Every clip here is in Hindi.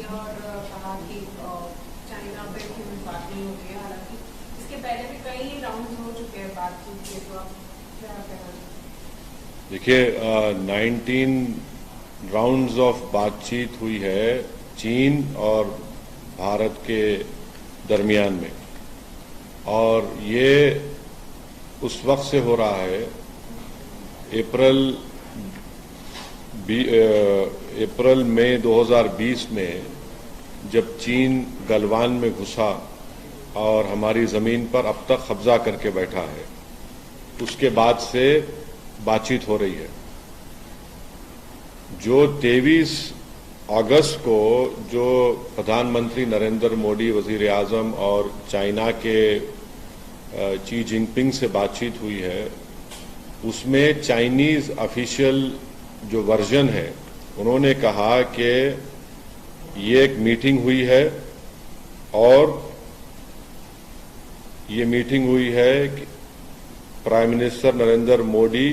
और कहा कि चाइना पे कोई बात नहीं होती है, हालांकि इसके पहले भी कई राउंड हो चुके हैं बातचीत के, तो आप क्या कहना चाहते हैं? देखिए 19 राउंड्स ऑफ बातचीत हुई है चीन और भारत के दरमियान में, और ये उस वक्त से हो रहा है अप्रैल मई 2020 में, जब चीन गलवान में घुसा और हमारी जमीन पर अब तक कब्जा करके बैठा है, उसके बाद से बातचीत हो रही है। जो 23 अगस्त को जो प्रधानमंत्री नरेंद्र मोदी, वजीर आजम और चाइना के शी जिनपिंग से बातचीत हुई है, उसमें चाइनीज ऑफिशियल जो वर्जन है, उन्होंने कहा कि ये एक मीटिंग हुई है और ये मीटिंग हुई है प्राइम मिनिस्टर नरेंद्र मोदी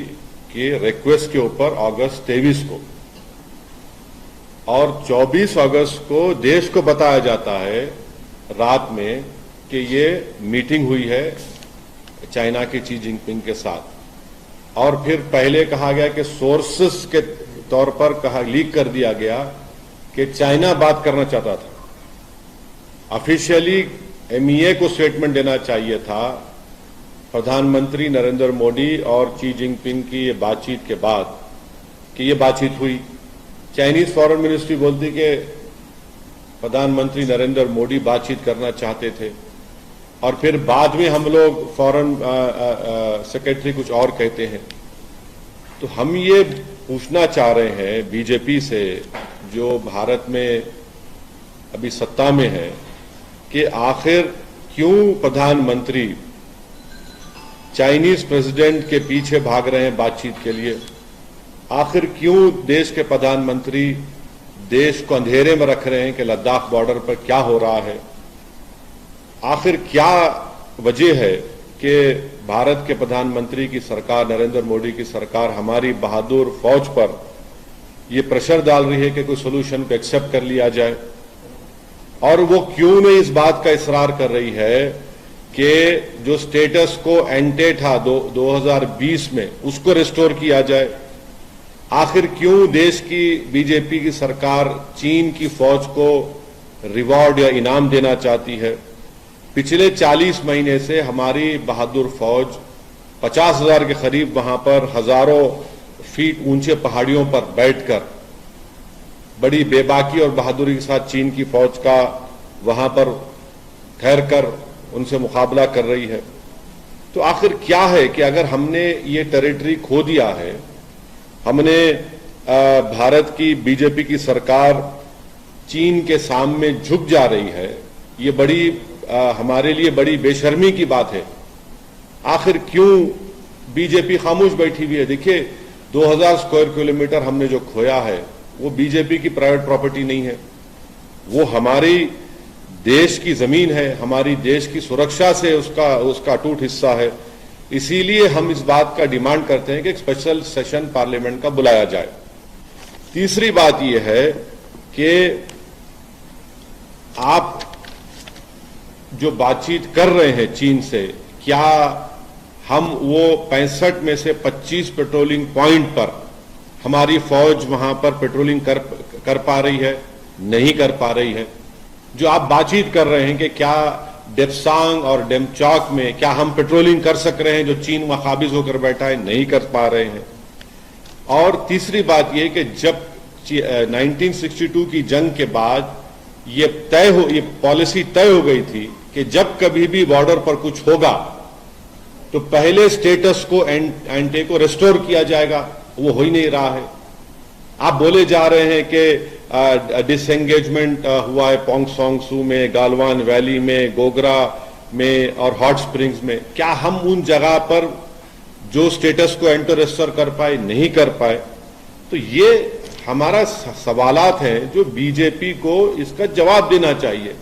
के रिक्वेस्ट के ऊपर अगस्त 23 को, और 24 अगस्त को देश को बताया जाता है रात में कि ये मीटिंग हुई है चाइना के शी जिनपिंग के साथ। और फिर पहले कहा गया कि सोर्सेस के तौर पर लीक कर दिया गया कि चाइना बात करना चाहता था। ऑफिशियली एमईए को स्टेटमेंट देना चाहिए था प्रधानमंत्री नरेंद्र मोदी और शी जिनपिंग की ये बातचीत के बाद कि ये बातचीत हुई। चाइनीज फॉरेन मिनिस्ट्री बोलती कि प्रधानमंत्री नरेंद्र मोदी बातचीत करना चाहते थे, और फिर बाद में हम लोग फॉरेन सेक्रेटरी कुछ और कहते हैं। तो हम ये पूछना चाह रहे हैं बीजेपी से, जो भारत में अभी सत्ता में है, कि आखिर क्यों प्रधानमंत्री चाइनीज प्रेसिडेंट के पीछे भाग रहे हैं बातचीत के लिए? आखिर क्यों देश के प्रधानमंत्री देश को अंधेरे में रख रहे हैं कि लद्दाख बॉर्डर पर क्या हो रहा है? आखिर क्या वजह है कि भारत के प्रधानमंत्री की सरकार, नरेंद्र मोदी की सरकार, हमारी बहादुर फौज पर ये प्रेशर डाल रही है कि कोई सोल्यूशन को एक्सेप्ट कर लिया जाए? और वो क्यों नहीं इस बात का इसरार कर रही है कि जो स्टेटस को एंटे था 2020 में, उसको रिस्टोर किया जाए? आखिर क्यों देश की बीजेपी की सरकार चीन की फौज को रिवॉर्ड या इनाम देना चाहती है? पिछले 40 महीने से हमारी बहादुर फौज 50,000 के करीब वहां पर हजारों फीट ऊंचे पहाड़ियों पर बैठकर बड़ी बेबाकी और बहादुरी के साथ चीन की फौज का वहां पर ठहरकर उनसे मुकाबला कर रही है। तो आखिर क्या है कि अगर हमने ये टेरिटरी खो दिया है, हमने भारत की बीजेपी की सरकार चीन के सामने झुक जा रही है, ये बड़ी हमारे लिए बड़ी बेशर्मी की बात है। आखिर क्यों बीजेपी खामोश बैठी हुई है? देखिए 2000 स्क्वायर किलोमीटर हमने जो खोया है वो बीजेपी की प्राइवेट प्रॉपर्टी नहीं है, वो हमारी देश की जमीन है, हमारी देश की सुरक्षा से उसका अटूट हिस्सा है। इसीलिए हम इस बात का डिमांड करते हैं कि एक स्पेशल सेशन पार्लियामेंट का बुलाया जाए। तीसरी बात यह है कि आप जो बातचीत कर रहे हैं चीन से, क्या हम वो 65 में से 25 पेट्रोलिंग पॉइंट पर हमारी फौज वहां पर पेट्रोलिंग कर पा रही है? नहीं कर पा रही है। जो आप बातचीत कर रहे हैं कि क्या डेप्सांग और डेमचौक में क्या हम पेट्रोलिंग कर सक रहे हैं, जो चीन वहां काबिज होकर बैठा है? नहीं कर पा रहे हैं। और तीसरी बात यह कि जब 1962 की जंग के बाद ये पॉलिसी तय हो गई थी कि जब कभी भी बॉर्डर पर कुछ होगा तो पहले स्टेटस को एंटे को रिस्टोर किया जाएगा। वो हो ही नहीं रहा है। आप बोले जा रहे हैं कि डिसएंगेजमेंट हुआ है पोंग सोंग सू में, गालवान वैली में, गोगरा में और हॉट स्प्रिंग्स में। क्या हम उन जगह पर जो स्टेटस को एंटर रिस्टोर कर पाए? नहीं कर पाए। तो ये हमारा सवालात हैं जो बीजेपी को इसका जवाब देना चाहिए।